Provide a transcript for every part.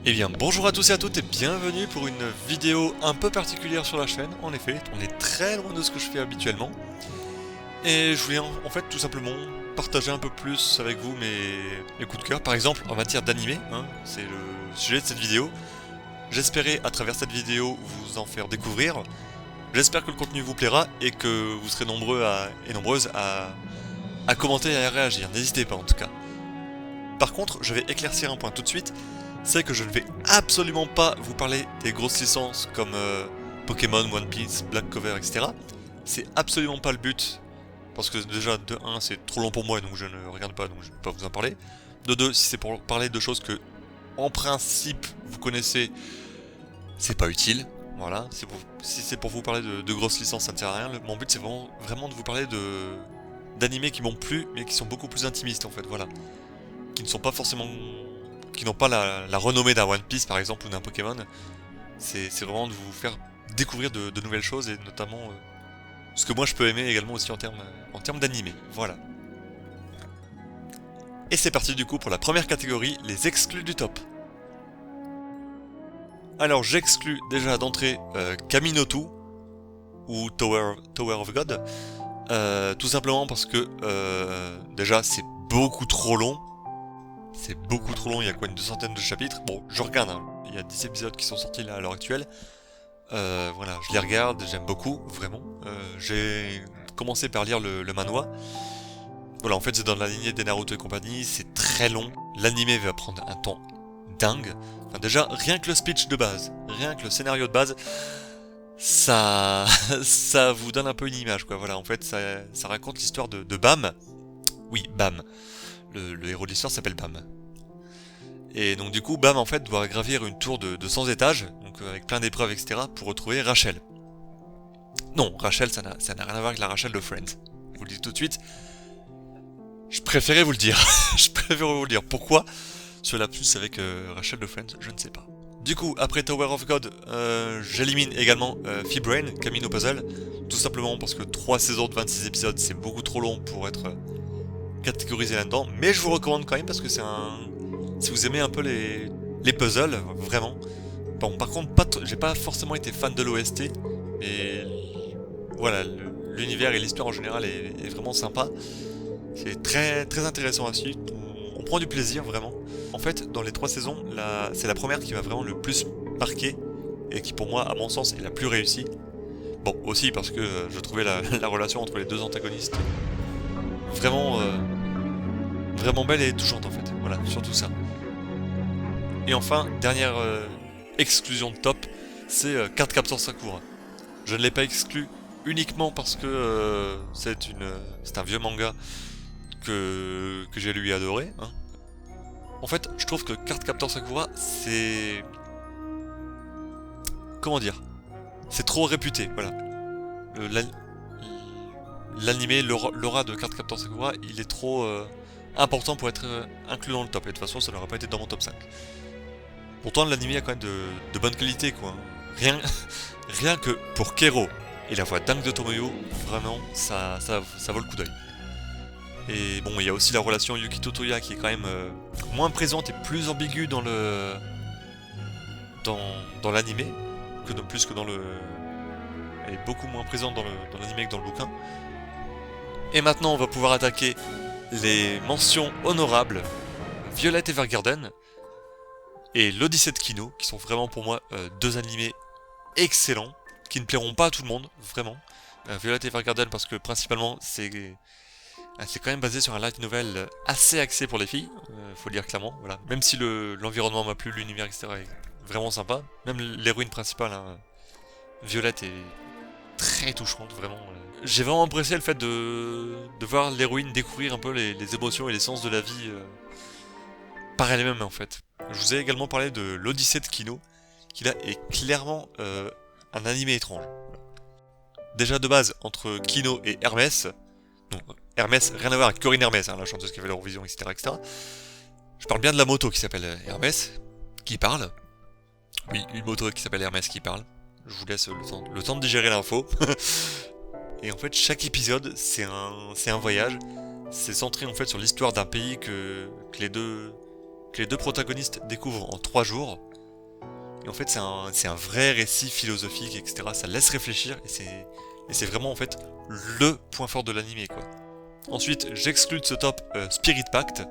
Eh bien bonjour à tous et à toutes et bienvenue pour une vidéo un peu particulière sur la chaîne. En effet, on est très loin de ce que je fais habituellement. Et je voulais en fait tout simplement partager un peu plus avec vous mes coups de cœur. Par exemple en matière d'animé, hein, c'est le sujet de cette vidéo. J'espérais à travers cette vidéo vous en faire découvrir. J'espère que le contenu vous plaira et que vous serez nombreux et nombreuses à commenter et à réagir. N'hésitez pas en tout cas. Par contre, je vais éclaircir un point tout de suite, c'est que je ne vais absolument pas vous parler des grosses licences comme Pokémon, One Piece, Black Clover, etc. C'est absolument pas le but, parce que déjà, de 1, c'est trop long pour moi, donc je ne regarde pas, donc je ne vais pas vous en parler. De 2, si c'est pour parler de choses que, en principe, vous connaissez, c'est pas utile. Voilà, si c'est pour vous parler de grosses licences, ça ne sert à rien. Mon but, c'est vraiment de vous parler d'animés qui m'ont plu, mais qui sont beaucoup plus intimistes, en fait, voilà. Qui ne sont pas forcément... qui n'ont pas la renommée d'un One Piece par exemple ou d'un Pokémon. C'est vraiment de vous faire découvrir de nouvelles choses et notamment ce que moi je peux aimer également aussi en termes d'animé. Voilà. Et c'est parti du coup pour la première catégorie, les exclus du top. Alors j'exclus déjà d'entrée Kaminotu ou Tower of God. Tout simplement parce que déjà c'est beaucoup trop long. C'est beaucoup trop long, il y a quoi, une 200aine de chapitres. Bon, je regarde, hein. Il y a 10 épisodes qui sont sortis là à l'heure actuelle. Voilà, je les regarde, j'aime beaucoup, vraiment. J'ai commencé par lire le manhwa. Voilà, en fait c'est dans la lignée des Naruto et compagnie, c'est très long. L'animé va prendre un temps dingue. Enfin, déjà, rien que le speech de base, rien que le scénario de base, ça, ça vous donne un peu une image, quoi. Voilà, en fait, ça raconte l'histoire de Bam. Oui, Bam. Le héros de l'histoire s'appelle Bam. Et donc du coup, Bam en fait doit gravir une tour de 100 étages, donc avec plein d'épreuves, etc., pour retrouver Rachel. Non, Rachel, ça n'a rien à voir avec la Rachel de Friends. Je vous le dis tout de suite. Je préférais vous le dire. Je préférais vous le dire. Pourquoi ce lapsus avec Rachel de Friends, je ne sais pas. Du coup, après Tower of God, j'élimine également Fee-Brain, Camino Puzzle, tout simplement parce que 3 saisons de 26 épisodes, c'est beaucoup trop long pour être catégorisé là-dedans, mais je vous recommande quand même parce que c'est un... Si vous aimez un peu les puzzles, vraiment. Bon, par contre, j'ai pas forcément été fan de l'OST, mais voilà, l'univers et l'histoire en général est vraiment sympa. C'est très, très intéressant à suivre. On prend du plaisir, vraiment. En fait, dans les 3 saisons, c'est la première qui m'a vraiment le plus marqué et qui, pour moi, à mon sens, est la plus réussie. Bon, aussi parce que je trouvais la relation entre les deux antagonistes vraiment, vraiment belle et touchante, en fait. Voilà, surtout ça. Et enfin, dernière exclusion de top, c'est Cardcaptor Sakura. Je ne l'ai pas exclu uniquement parce que c'est un vieux manga que j'ai lu et adoré. Hein. En fait, je trouve que Cardcaptor Sakura, c'est... Comment dire? C'est trop réputé, voilà. L'animé, l'aura de Cardcaptor Sakura, il est trop important pour être inclus dans le top. Et de toute façon, ça n'aurait pas été dans mon top 5. Pourtant, l'anime a quand même de bonne qualité, quoi. Rien, rien que pour Kero et la voix dingue de Tomoyo, vraiment, ça vaut le coup d'œil. Et bon, il y a aussi la relation Yukito Toya qui est quand même moins présente et plus ambiguë dans l'anime, plus que dans le... Elle est beaucoup moins présente dans l'anime que dans le bouquin. Et maintenant, on va pouvoir attaquer les mentions honorables Violet Evergarden et l'Odyssée de Kino, qui sont vraiment pour moi deux animés excellents, qui ne plairont pas à tout le monde, vraiment. Violet Evergarden parce que principalement c'est quand même basé sur un light novel assez axé pour les filles, faut le dire clairement, voilà. Même si l'environnement m'a plu, l'univers etc est vraiment sympa, même l'héroïne principale, hein, Violette est très touchante, vraiment. J'ai vraiment apprécié le fait de voir l'héroïne découvrir un peu les émotions et les sens de la vie par elle-même en fait. Je vous ai également parlé de l'Odyssée de Kino, qui là est clairement un animé étrange. Déjà de base, entre Kino et Hermès, donc Hermès, rien à voir avec Corinne Hermès, hein, la chanteuse qui avait l'Eurovision, etc., etc. Je parle bien de la moto qui s'appelle Hermès, qui parle. Oui, une moto qui s'appelle Hermès qui parle. Je vous laisse le temps de digérer l'info. Et en fait, chaque épisode, c'est un voyage. C'est centré en fait sur l'histoire d'un pays que les deux protagonistes découvrent en 3 jours. Et en fait, c'est un vrai récit philosophique, etc. Ça laisse réfléchir, et c'est vraiment, en fait, le point fort de l'animé, quoi. Ensuite, j'exclus de ce top Spirit Pact.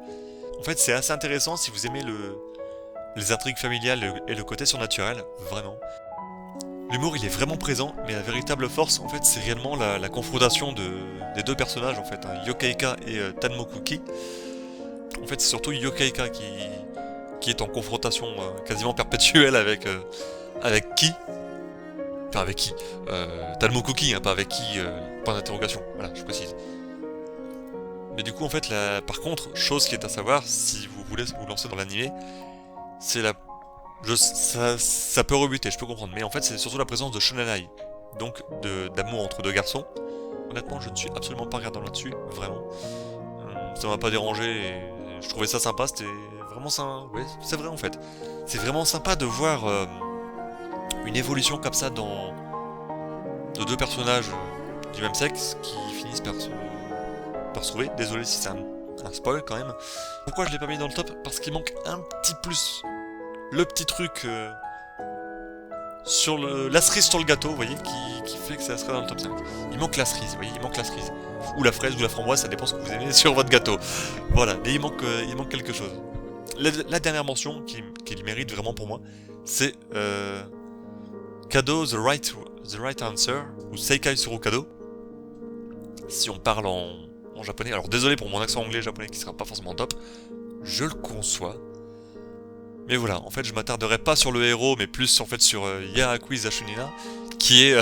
En fait, c'est assez intéressant si vous aimez les intrigues familiales et le côté surnaturel, vraiment. L'humour, il est vraiment présent, mais la véritable force, en fait, c'est réellement la confrontation des deux personnages, en fait, hein, Yokaika et Tanmokuki. En fait, c'est surtout Yokaika qui est en confrontation quasiment perpétuelle avec Ki. Enfin, avec qui Tanmokuki, hein, pas avec qui, point d'interrogation, voilà, je précise. Mais du coup, en fait, par contre, chose qui est à savoir, si vous voulez vous lancer dans l'animé, c'est ça peut rebuter, je peux comprendre, mais en fait, c'est surtout la présence de shonenai, donc d'amour entre deux garçons. Honnêtement, je ne suis absolument pas regardant là-dessus, vraiment. Ça m'a pas dérangé, et je trouvais ça sympa, c'était vraiment ça. Ouais, c'est vrai en fait. C'est vraiment sympa de voir une évolution comme ça de deux personnages du même sexe qui finissent par se trouver. Désolé si c'est un spoil quand même. Pourquoi je l'ai pas mis dans le top? Parce qu'il manque un petit plus. Le petit truc sur la cerise sur le gâteau, vous voyez, qui fait que ça serait dans le top 5. Il manque la cerise, vous voyez, il manque la cerise. Ou la fraise ou la framboise, ça dépend ce que vous aimez sur votre gâteau. Voilà, mais il manque quelque chose. La dernière mention qui mérite vraiment pour moi, c'est Kado the right Answer, ou Seikai Suru Kado, si on parle en japonais. Alors désolé pour mon accent anglais japonais qui sera pas forcément top, je le conçois. Mais voilà, en fait je m'attarderai pas sur le héros, mais plus en fait sur Yaakui Zashunina, qui est,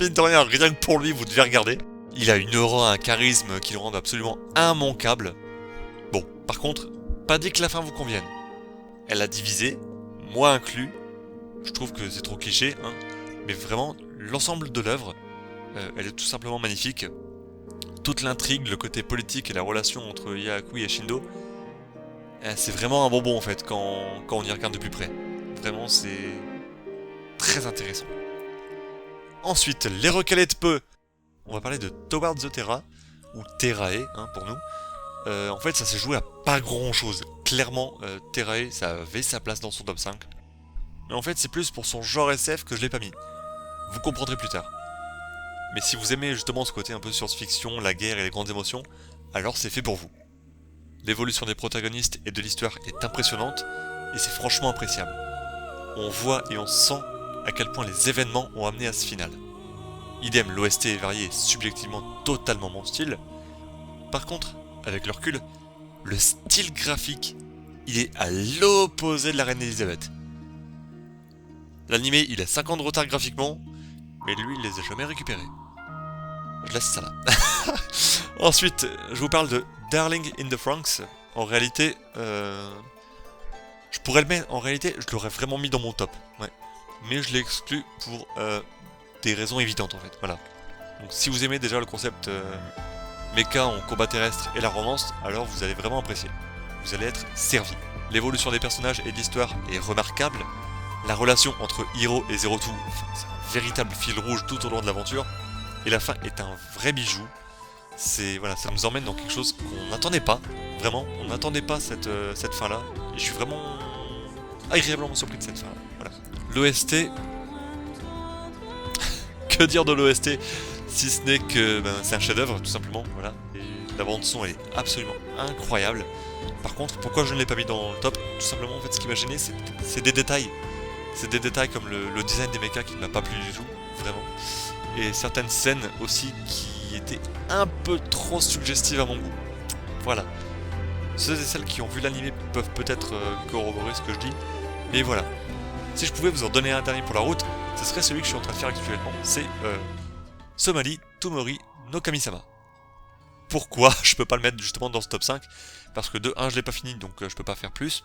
mine de rien, rien que pour lui, vous devez regarder. Il a une aura, un charisme qui le rend absolument immanquable. Bon, par contre, pas dit que la fin vous convienne. Elle a divisé, moi inclus. Je trouve que c'est trop cliché, hein. Mais vraiment, l'ensemble de l'œuvre, elle est tout simplement magnifique. Toute l'intrigue, le côté politique et la relation entre Yaakui et Shindo, c'est vraiment un bonbon en fait quand on y regarde de plus près. Vraiment, c'est très intéressant. Ensuite, les recalés de peu. On va parler de Towards the Terra, ou Terrae, hein, pour nous. En fait, ça s'est joué à pas grand chose. Clairement, Terrae, ça avait sa place dans son top 5. Mais en fait, c'est plus pour son genre SF que je l'ai pas mis. Vous comprendrez plus tard. Mais si vous aimez justement ce côté un peu science-fiction, la guerre et les grandes émotions, alors c'est fait pour vous. L'évolution des protagonistes et de l'histoire est impressionnante, et c'est franchement appréciable. On voit et on sent à quel point les événements ont amené à ce final. Idem, l'OST est varié et subjectivement totalement mon style. Par contre, avec le recul, le style graphique, il est à l'opposé de la Reine Elisabeth. L'animé, il a 5 ans de retard graphiquement, mais lui, il les a jamais récupérés. Je laisse ça là. Ensuite, je vous parle de Darling in the Franxx. En réalité, je pourrais le mettre, en réalité, je l'aurais vraiment mis dans mon top. Ouais. Mais je l'ai exclu pour des raisons évidentes en fait. Voilà. Donc si vous aimez déjà le concept mecha en combat terrestre et la romance, alors vous allez vraiment apprécier. Vous allez être servi. L'évolution des personnages et de l'histoire est remarquable. La relation entre Hiro et Zero Two, c'est un véritable fil rouge tout au long de l'aventure. Et la fin est un vrai bijou. Voilà, ça nous emmène dans quelque chose qu'on n'attendait pas. Vraiment, on n'attendait pas cette fin-là. Et je suis vraiment agréablement surpris de cette fin-là. Voilà. L'OST... que dire de l'OST si ce n'est que c'est un chef-d'œuvre, tout simplement. Voilà. Et la bande-son, elle est absolument incroyable. Par contre, pourquoi je ne l'ai pas mis dans le top? Tout simplement, en fait, ce qui m'a gêné, c'est des détails. C'est des détails comme le design des mechas qui ne m'a pas plu du tout, vraiment. Et certaines scènes aussi qui étaient un peu trop suggestives à mon goût. Voilà. Ceux et celles qui ont vu l'anime peuvent peut-être corroborer ce que je dis. Mais voilà. Si je pouvais vous en donner un dernier pour la route, ce serait celui que je suis en train de faire actuellement. C'est Somali Tomori no Kami-sama. Pourquoi je peux pas le mettre justement dans ce top 5? Parce que de 1, je l'ai pas fini, donc je peux pas faire plus.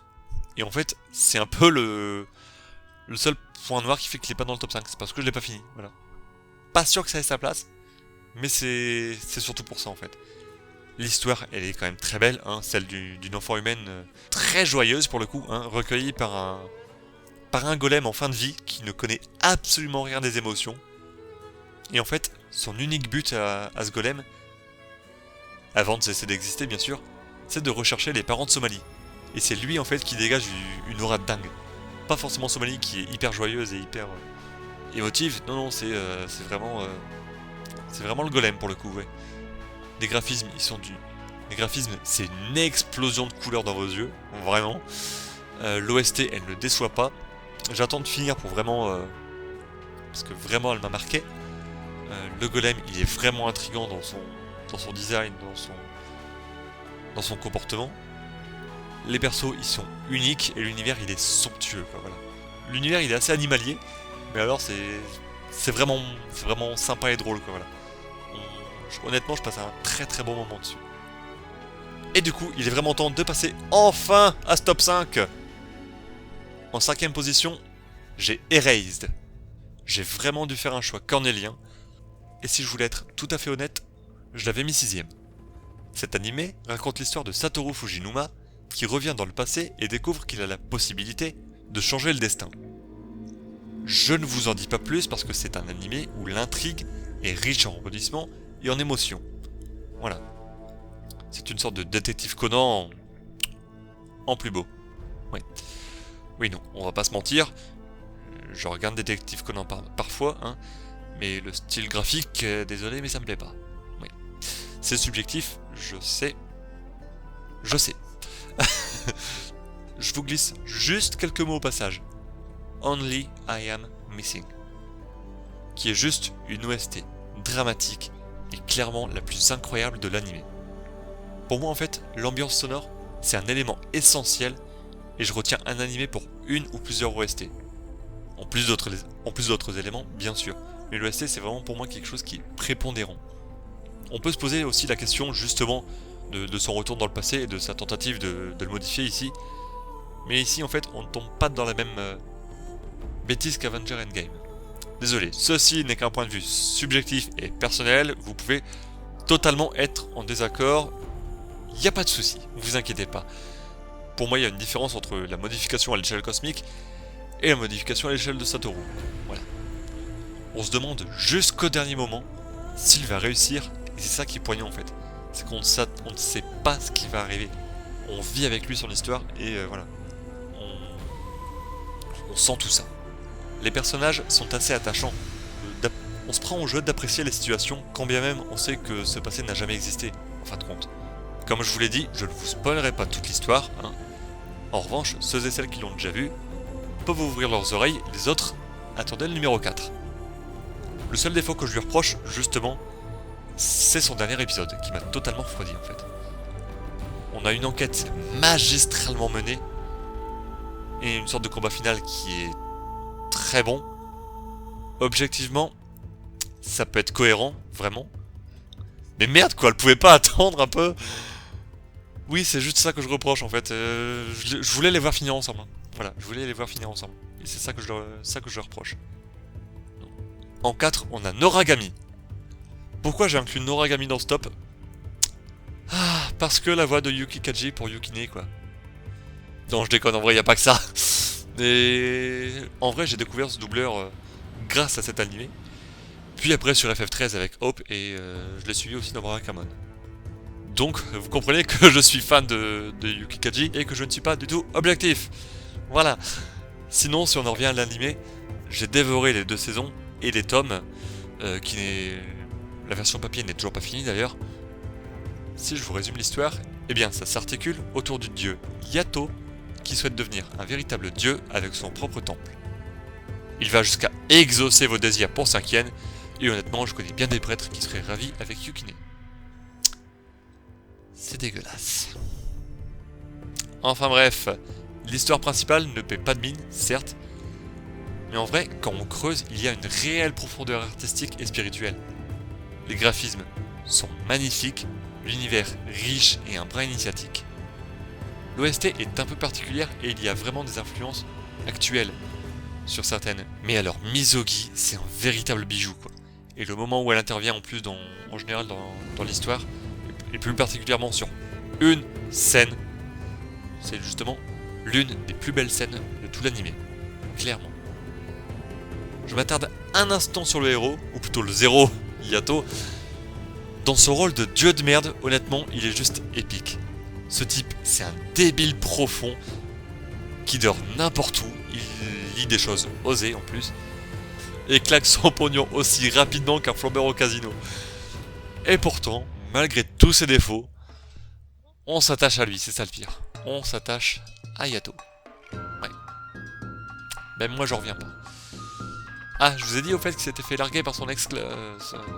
Et en fait, c'est un peu le seul point noir qui fait qu'il est pas dans le top 5. C'est parce que je l'ai pas fini. Voilà. Pas sûr que ça ait sa place, mais c'est surtout pour ça en fait. L'histoire, elle est quand même très belle, hein, celle d'une enfant humaine très joyeuse pour le coup, hein, recueillie par un golem en fin de vie qui ne connaît absolument rien des émotions. Et en fait, son unique but à ce golem, avant de cesser d'exister bien sûr, c'est de rechercher les parents de Somali. Et c'est lui en fait qui dégage une aura de dingue. pas forcément Somali qui est hyper joyeuse et hyper émotive. Non, c'est vraiment le golem pour le coup, ouais. Les graphismes, les graphismes, c'est une explosion de couleurs dans vos yeux, vraiment. L'OST, elle ne déçoit pas. J'attends de finir pour vraiment... parce que vraiment, elle m'a marqué. Le golem, il est vraiment intriguant dans son design, dans son comportement. Les persos, ils sont uniques, et l'univers, il est somptueux, quoi, voilà. L'univers, il est assez animalier, mais alors, c'est vraiment sympa et drôle, quoi, voilà. Honnêtement, je passe un très très bon moment dessus. Et du coup, il est vraiment temps de passer enfin à ce top 5. En 5ème position, j'ai Erased. J'ai vraiment dû faire un choix cornélien. Et si je voulais être tout à fait honnête, je l'avais mis 6ème. Cet animé raconte l'histoire de Satoru Fujinuma, qui revient dans le passé et découvre qu'il a la possibilité de changer le destin. Je ne vous en dis pas plus parce que c'est un animé où l'intrigue est riche en rebondissements et en émotions. Voilà. C'est une sorte de détective Conan en plus beau. Oui. Oui, non, on va pas se mentir. Je regarde détective Conan parfois, hein, mais le style graphique, désolé, mais ça me plaît pas. Oui. C'est subjectif, je sais. Je sais. Je vous glisse juste quelques mots au passage. Only I Am Missing. Qui est juste une OST dramatique et clairement la plus incroyable de l'anime. Pour moi en fait, l'ambiance sonore, c'est un élément essentiel et je retiens un animé pour une ou plusieurs OST. En plus d'autres éléments, bien sûr. Mais l'OST c'est vraiment pour moi quelque chose qui est prépondérant. On peut se poser aussi la question justement de son retour dans le passé et de sa tentative de le modifier ici. Mais ici en fait on ne tombe pas dans la même bêtise qu'Avenger Endgame. Désolé, ceci n'est qu'un point de vue subjectif et personnel, vous pouvez totalement être en désaccord, il n'y a pas de souci, vous inquiétez pas. Pour moi il y a une différence entre la modification à l'échelle cosmique et la modification à l'échelle de Satoru. Voilà. On se demande jusqu'au dernier moment s'il va réussir, et c'est ça qui est poignant en fait. C'est qu'on ne sait pas ce qui va arriver. On vit avec lui son histoire et voilà. On sent tout ça. Les personnages sont assez attachants. On se prend au jeu d'apprécier les situations, quand bien même on sait que ce passé n'a jamais existé, en fin de compte. Comme je vous l'ai dit, je ne vous spoilerai pas toute l'histoire, hein. En revanche, ceux et celles qui l'ont déjà vu peuvent ouvrir leurs oreilles, les autres attendaient le numéro 4. Le seul défaut que je lui reproche, justement, c'est son dernier épisode, qui m'a totalement refroidi en fait. On a une enquête magistralement menée, et une sorte de combat final qui est très bon. Objectivement, ça peut être cohérent, vraiment. Mais merde quoi, elle pouvait pas attendre un peu. Oui, c'est juste ça que je reproche en fait. Je voulais les voir finir ensemble. Voilà, je voulais les voir finir ensemble. Et c'est ça que je reproche. En 4, on a Noragami. Pourquoi j'ai inclus Noragami dans ce top? Ah, parce que la voix de Yuki Kaji pour Yukine quoi. Non, je déconne, en vrai, y a pas que ça. Et en vrai, j'ai découvert ce doubleur grâce à cet animé. Puis après sur FF13 avec Hope et je l'ai suivi aussi dans Barakamon. Donc, vous comprenez que je suis fan de Yuki Kaji et que je ne suis pas du tout objectif. Voilà. Sinon, si on en revient à l'animé, j'ai dévoré les 2 saisons et les tomes, la version papier n'est toujours pas finie d'ailleurs. Si je vous résume l'histoire, eh bien ça s'articule autour du dieu Yato, qui souhaite devenir un véritable dieu avec son propre temple. Il va jusqu'à exaucer vos désirs pour 5 yens, et honnêtement je connais bien des prêtres qui seraient ravis avec Yukine. C'est dégueulasse. Enfin bref, l'histoire principale ne paie pas de mine, certes, mais en vrai, quand on creuse, il y a une réelle profondeur artistique et spirituelle. Les graphismes sont magnifiques, l'univers riche et un brin initiatique. L'OST est un peu particulière et il y a vraiment des influences actuelles sur certaines. Mais alors Misogi, c'est un véritable bijou quoi. Et le moment où elle intervient en plus en général dans l'histoire, et plus particulièrement sur une scène, c'est justement l'une des plus belles scènes de tout l'anime. Clairement. Je m'attarde un instant sur le héros, ou plutôt le zéro, Yato. Dans son rôle de dieu de merde, honnêtement, il est juste épique. Ce type, c'est un débile profond qui dort n'importe où, il lit des choses osées en plus, et claque son pognon aussi rapidement qu'un flambeur au casino. Et pourtant, malgré tous ses défauts, on s'attache à lui, c'est ça le pire. On s'attache à Yato. Ouais. Même moi, j'en reviens pas. Ah, je vous ai dit au fait qu'il s'était fait larguer par son ex,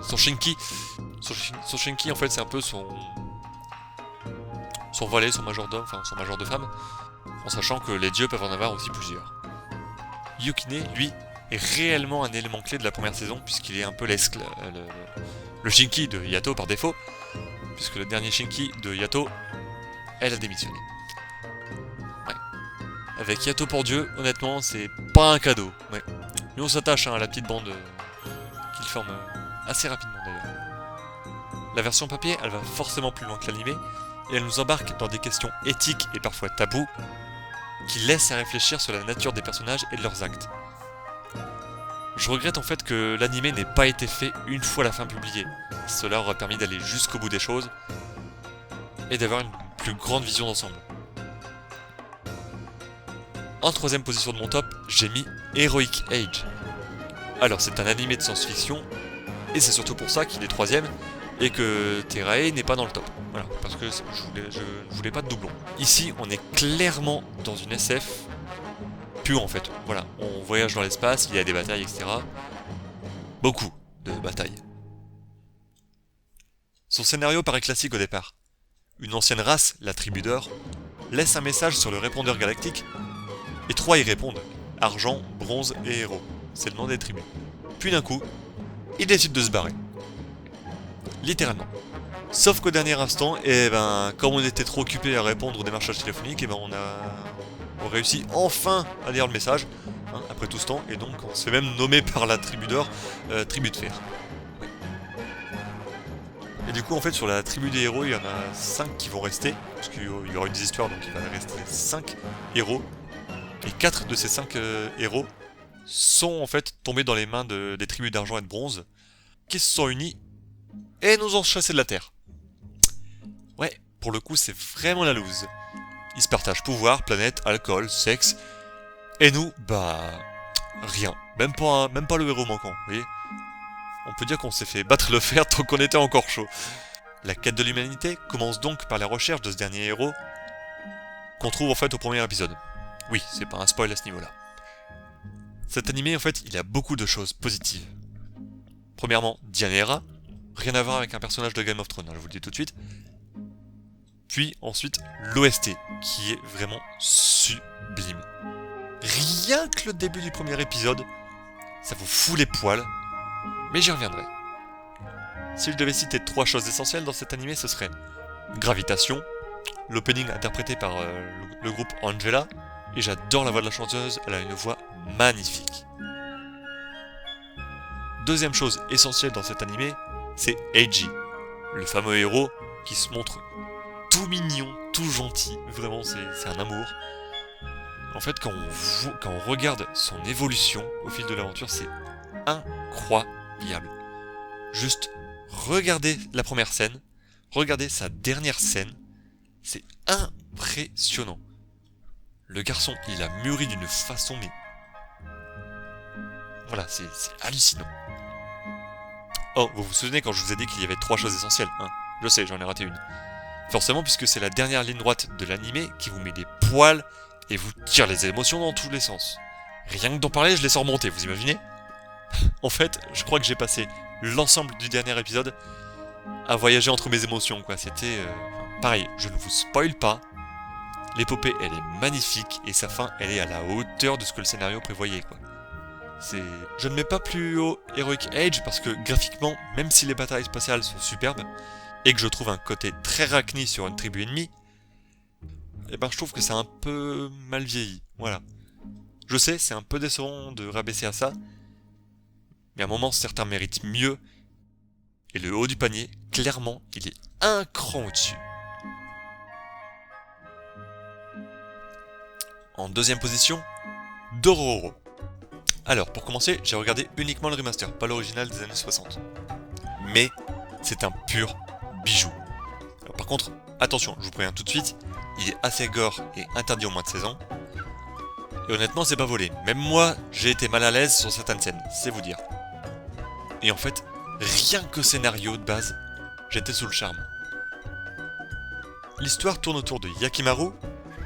son Shinki. Son Shinki, en fait, c'est un peu son valet, son majordome, enfin son major de femme, en sachant que les dieux peuvent en avoir aussi plusieurs. Yukine, lui, est réellement un élément clé de la première saison, puisqu'il est un peu le Shinki de Yato par défaut, puisque le dernier Shinki de Yato, elle a démissionné. Ouais. Avec Yato pour Dieu, honnêtement, c'est pas un cadeau. Ouais. Mais on s'attache à la petite bande qu'il forme assez rapidement d'ailleurs. La version papier, elle va forcément plus loin que l'animé, et elle nous embarque dans des questions éthiques et parfois tabous, qui laissent à réfléchir sur la nature des personnages et de leurs actes. Je regrette en fait que l'animé n'ait pas été fait une fois la fin publiée. Cela aurait permis d'aller jusqu'au bout des choses, et d'avoir une plus grande vision d'ensemble. En troisième position de mon top, j'ai mis Heroic Age. Alors c'est un animé de science-fiction, et c'est surtout pour ça qu'il est troisième, et que Terae n'est pas dans le top. Voilà, parce que je voulais pas de doublon. Ici, on est clairement dans une SF pure en fait. Voilà, on voyage dans l'espace, il y a des batailles, etc. Beaucoup de batailles. Son scénario paraît classique au départ. Une ancienne race, la tribu d'or, laisse un message sur le répondeur galactique, et 3 y répondent. Argent, bronze et héros. C'est le nom des tribus. Puis d'un coup, ils décident de se barrer. Littéralement. Sauf qu'au dernier instant, et ben, comme on était trop occupé à répondre aux démarchages téléphoniques, et ben on réussit enfin à lire le message, hein, après tout ce temps, et donc on se fait même nommer par la tribu d'or, tribu de fer. Oui. Et du coup, en fait, sur la tribu des héros, il y en a 5 qui vont rester, parce qu'il y aura une des histoires, donc il va rester 5 héros, et 4 de ces 5 héros sont en fait tombés dans les mains des tribus d'argent et de bronze, qui se sont unis et nous ont chassés de la Terre. Ouais, pour le coup, c'est vraiment la loose. Ils se partagent pouvoir, planète, alcool, sexe, et nous, bah, rien. Même pas le héros manquant, vous voyez. On peut dire qu'on s'est fait battre le fer tant qu'on était encore chaud. La quête de l'humanité commence donc par la recherche de ce dernier héros qu'on trouve en fait au premier épisode. Oui, c'est pas un spoil à ce niveau-là. Cet animé, en fait, il a beaucoup de choses positives. Premièrement, Dianera, rien à voir avec un personnage de Game of Thrones, hein, je vous le dis tout de suite. Puis ensuite, l'OST, qui est vraiment sublime. Rien que le début du premier épisode, ça vous fout les poils, mais j'y reviendrai. Si je devais citer 3 choses essentielles dans cet animé, ce serait Gravitation, l'opening interprété par le groupe Angela, et j'adore la voix de la chanteuse, elle a une voix magnifique. Deuxième chose essentielle dans cet animé, c'est Eiji, le fameux héros qui se montre tout mignon, tout gentil, vraiment c'est un amour. En fait, quand on regarde son évolution au fil de l'aventure, c'est incroyable. Juste regardez la première scène, regardez sa dernière scène, c'est impressionnant. Le garçon, il a mûri d'une façon, mais... Voilà, c'est hallucinant. Oh, vous vous souvenez quand je vous ai dit qu'il y avait 3 choses essentielles, hein? Je sais, j'en ai raté une. Forcément, puisque c'est la dernière ligne droite de l'animé qui vous met des poils et vous tire les émotions dans tous les sens. Rien que d'en parler, je les sens monter, vous imaginez? En fait, je crois que j'ai passé l'ensemble du dernier épisode à voyager entre mes émotions, quoi. C'était... pareil, je ne vous spoil pas. L'épopée, elle est magnifique, et sa fin, elle est à la hauteur de ce que le scénario prévoyait, quoi. Je ne mets pas plus haut Heroic Age parce que graphiquement, même si les batailles spatiales sont superbes, et que je trouve un côté très racni sur une tribu ennemie, et ben je trouve que c'est un peu mal vieilli, voilà. Je sais, c'est un peu décevant de rabaisser à ça, mais à un moment certains méritent mieux, et le haut du panier, clairement, il est un cran au-dessus. En deuxième position, Dororo. Alors, pour commencer, j'ai regardé uniquement le remaster, pas l'original des années 60. Mais, c'est un pur bijou. Alors, par contre, attention, je vous préviens tout de suite, il est assez gore et interdit aux moins de 16 ans. Et honnêtement, c'est pas volé. Même moi, j'ai été mal à l'aise sur certaines scènes, c'est vous dire. Et en fait, rien que scénario de base, j'étais sous le charme. L'histoire tourne autour de Yakimaru,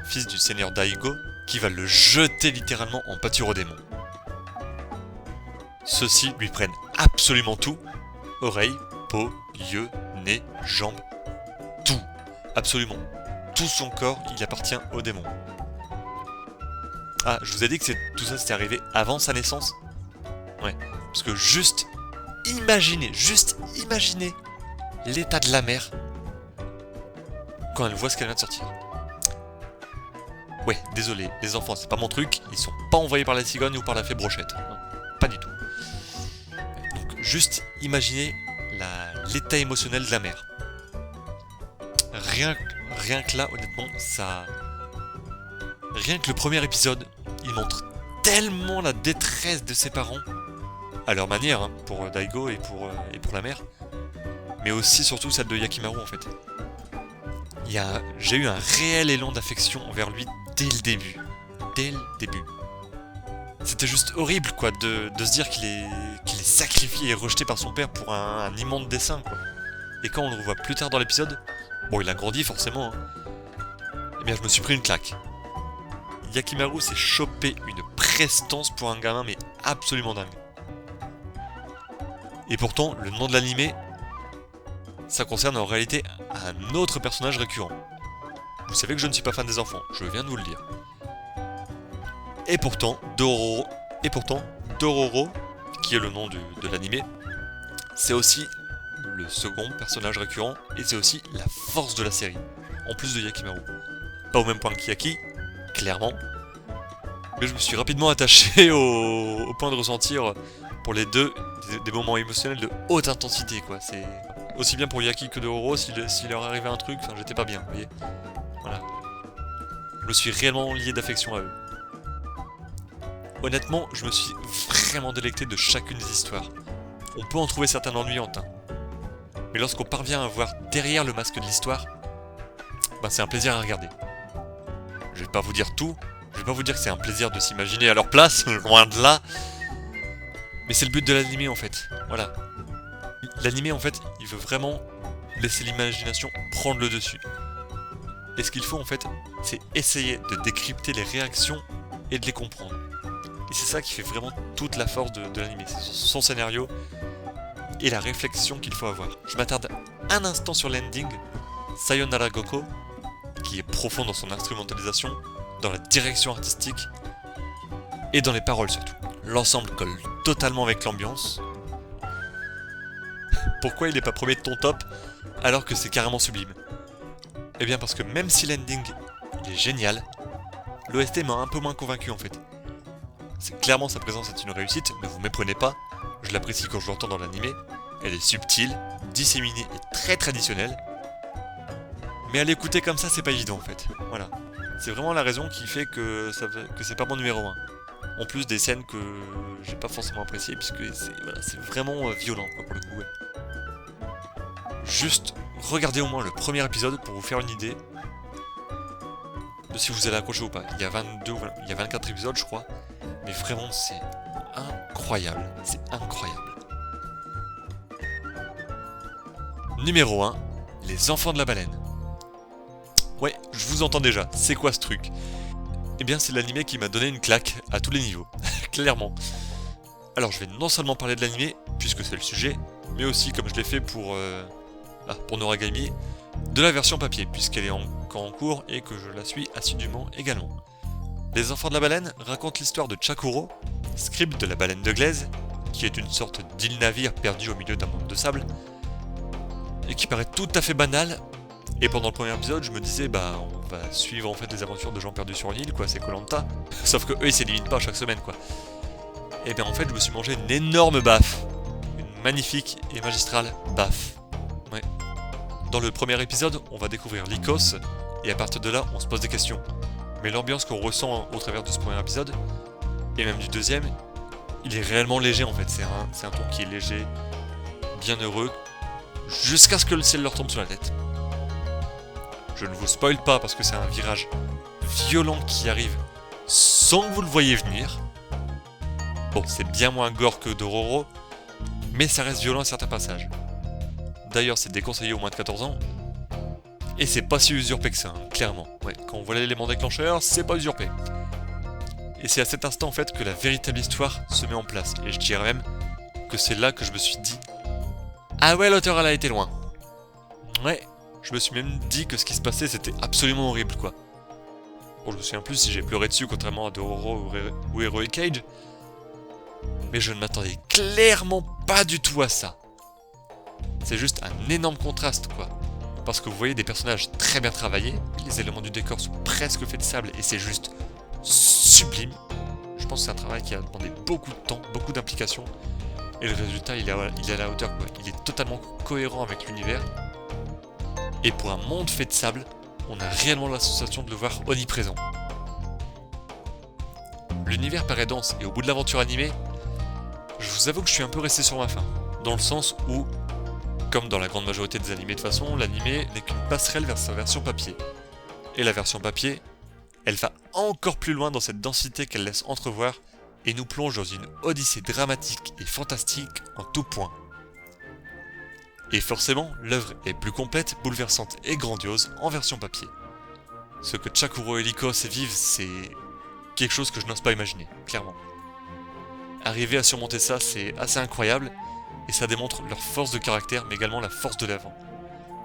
fils du seigneur Daigo, qui va le jeter littéralement en pâture aux démons. Ceux-ci lui prennent absolument tout, oreilles, peau, yeux, nez, jambes, tout, absolument. Tout son corps, il appartient aux démons. Ah, je vous ai dit que tout ça c'était arrivé avant sa naissance. Ouais, parce que juste imaginez l'état de la mère quand elle voit ce qu'elle vient de sortir. Ouais, désolé, les enfants, c'est pas mon truc, ils sont pas envoyés par la cigogne ou par la fée brochette. Non, pas du tout. Donc, juste imaginez l'état émotionnel de la mère. Rien que là, honnêtement, ça... Rien que le premier épisode, il montre tellement la détresse de ses parents, à leur manière, hein, pour Daigo et pour la mère, mais aussi surtout celle de Yakimaru en fait. J'ai eu un réel élan d'affection envers lui dès le début. C'était juste horrible quoi, de se dire qu'il est sacrifié et rejeté par son père pour un immonde dessin quoi. Et quand on le revoit plus tard dans l'épisode, bon il a grandi forcément, hein, eh bien je me suis pris une claque. Yakimaru s'est chopé une prestance pour un gamin mais absolument dingue. Et pourtant, le nom de l'animé, ça concerne en réalité un autre personnage récurrent. Vous savez que je ne suis pas fan des enfants, je viens de vous le dire. Et pourtant, Dororo, qui est le nom de l'animé, c'est aussi le second personnage récurrent et c'est aussi la force de la série, en plus de Yakimaru. Pas au même point qu'Yaki, clairement, mais je me suis rapidement attaché au point de ressentir pour les deux des moments émotionnels de haute intensité quoi. C'est aussi bien pour Yaki que Dororo, s'il leur arrivait un truc, enfin j'étais pas bien, vous voyez. Voilà. Je me suis réellement lié d'affection à eux. Honnêtement, je me suis vraiment délecté de chacune des histoires. On peut en trouver certaines ennuyantes, hein. Mais lorsqu'on parvient à voir derrière le masque de l'histoire, ben c'est un plaisir à regarder. Je vais pas vous dire tout, je vais pas vous dire que c'est un plaisir de s'imaginer à leur place, loin de là. Mais c'est le but de l'animé en fait, voilà. L'animé en fait, il veut vraiment laisser l'imagination prendre le dessus. Et ce qu'il faut en fait, c'est essayer de décrypter les réactions et de les comprendre. Et c'est ça qui fait vraiment toute la force de l'animé, c'est son scénario et la réflexion qu'il faut avoir. Je m'attarde un instant sur l'ending, Sayonara Goko, qui est profond dans son instrumentalisation, dans la direction artistique et dans les paroles surtout. L'ensemble colle totalement avec l'ambiance. Pourquoi il n'est pas premier de ton top alors que c'est carrément sublime? Eh bien parce que même si l'ending est génial, l'OST m'a un peu moins convaincu en fait. Clairement sa présence est une réussite, ne vous méprenez pas, je l'apprécie quand je l'entends dans l'animé, elle est subtile, disséminée et très traditionnelle, mais à l'écouter comme ça c'est pas évident en fait, voilà. C'est vraiment la raison qui fait que c'est pas mon numéro 1. En plus des scènes que j'ai pas forcément appréciées, puisque c'est vraiment violent quoi, pour le coup. Ouais. Juste regardez au moins le premier épisode pour vous faire une idée de si vous allez accrocher ou pas. Il y a 24 épisodes je crois, mais vraiment c'est incroyable, c'est incroyable. Numéro 1, les enfants de la baleine. Ouais, je vous entends déjà, c'est quoi ce truc? Eh bien c'est l'animé qui m'a donné une claque à tous les niveaux, clairement. Alors je vais non seulement parler de l'animé, puisque c'est le sujet, mais aussi comme je l'ai fait pour Noragami, de la version papier, puisqu'elle est encore en cours et que je la suis assidûment également. Les enfants de la baleine racontent l'histoire de Chakuro, scribe de la baleine de glaise, qui est une sorte d'île-navire perdu au milieu d'un monde de sable, et qui paraît tout à fait banal. Et pendant le premier épisode, je me disais, bah, on va suivre en fait les aventures de gens perdus sur une île, quoi, c'est Koh-Lanta. Sauf que eux, ils s'éliminent pas chaque semaine, quoi. Et bien en fait, je me suis mangé une énorme baffe. Une magnifique et magistrale baffe. Ouais. Dans le premier épisode, on va découvrir Lycos, et à partir de là, on se pose des questions. Mais l'ambiance qu'on ressent au travers de ce premier épisode, et même du deuxième, il est réellement léger en fait. C'est un ton qui est léger, bien heureux, jusqu'à ce que le ciel leur tombe sur la tête. Je ne vous spoil pas parce que c'est un virage violent qui arrive sans que vous le voyez venir. Bon, c'est bien moins gore que Dororo, mais ça reste violent à certains passages. D'ailleurs, c'est déconseillé aux moins de 14 ans, et c'est pas si usurpé que ça, hein, clairement. Ouais, quand on voit l'élément déclencheur, c'est pas usurpé. Et c'est à cet instant en fait que la véritable histoire se met en place, et je dirais même que c'est là que je me suis dit « Ah ouais, l'auteur elle a été loin !» Ouais, je me suis même dit que ce qui se passait c'était absolument horrible quoi. Bon, je me souviens plus si j'ai pleuré dessus contrairement à Dororo ou Heroic Age, mais je ne m'attendais clairement pas du tout à ça. C'est juste un énorme contraste quoi. Parce que vous voyez des personnages très bien travaillés, les éléments du décor sont presque faits de sable et c'est juste sublime. Je pense que c'est un travail qui a demandé beaucoup de temps, beaucoup d'implication. Et le résultat il est à la hauteur quoi. Il est totalement cohérent avec l'univers. Et pour un monde fait de sable, on a réellement la sensation de le voir omniprésent. L'univers paraît dense et au bout de l'aventure animée, je vous avoue que je suis un peu resté sur ma faim. Dans le sens où, comme dans la grande majorité des animés de toute façon, l'animé n'est qu'une passerelle vers sa version papier. Et la version papier, elle va encore plus loin dans cette densité qu'elle laisse entrevoir et nous plonge dans une odyssée dramatique et fantastique en tout point. Et forcément, l'œuvre est plus complète, bouleversante et grandiose en version papier. Ce que Chakuro et Lycos vivent, c'est quelque chose que je n'ose pas imaginer, clairement. Arriver à surmonter ça, c'est assez incroyable, et ça démontre leur force de caractère, mais également la force de l'avant.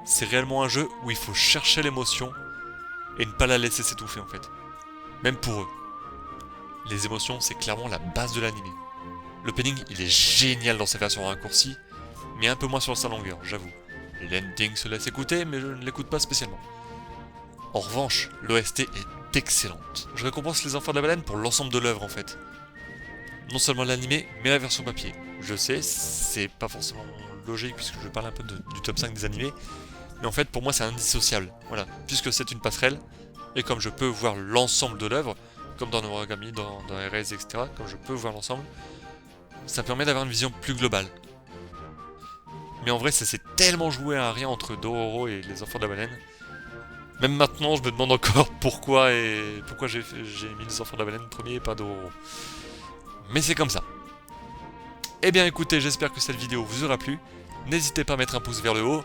C'est réellement un jeu où il faut chercher l'émotion, et ne pas la laisser s'étouffer en fait. Même pour eux. Les émotions, c'est clairement la base de l'anime. L'opening, il est génial dans sa version raccourcie, mais un peu moins sur sa longueur, j'avoue. L'ending se laisse écouter, mais je ne l'écoute pas spécialement. En revanche, l'OST est excellente. Je récompense les enfants de la baleine pour l'ensemble de l'œuvre en fait. Non seulement l'animé, mais la version papier. Je sais, c'est pas forcément logique puisque je parle un peu du top 5 des animés, mais en fait pour moi c'est indissociable. Voilà, puisque c'est une passerelle, et comme je peux voir l'ensemble de l'œuvre, comme dans Noragami, dans RS, etc., comme je peux voir l'ensemble, ça permet d'avoir une vision plus globale. Mais en vrai, ça s'est tellement joué à rien entre Dororo et les enfants de la baleine. Même maintenant, je me demande encore pourquoi j'ai mis les enfants de la baleine premier et pas Dororo. Mais c'est comme ça. Eh bien écoutez, j'espère que cette vidéo vous aura plu. N'hésitez pas à mettre un pouce vers le haut,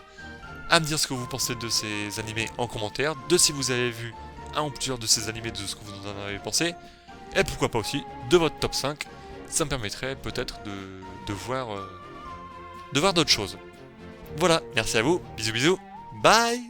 à me dire ce que vous pensez de ces animés en commentaire, de si vous avez vu un ou plusieurs de ces animés, de ce que vous en avez pensé, et pourquoi pas aussi de votre top 5. Ça me permettrait peut-être de voir d'autres choses. Voilà, merci à vous, bisous bisous, bye.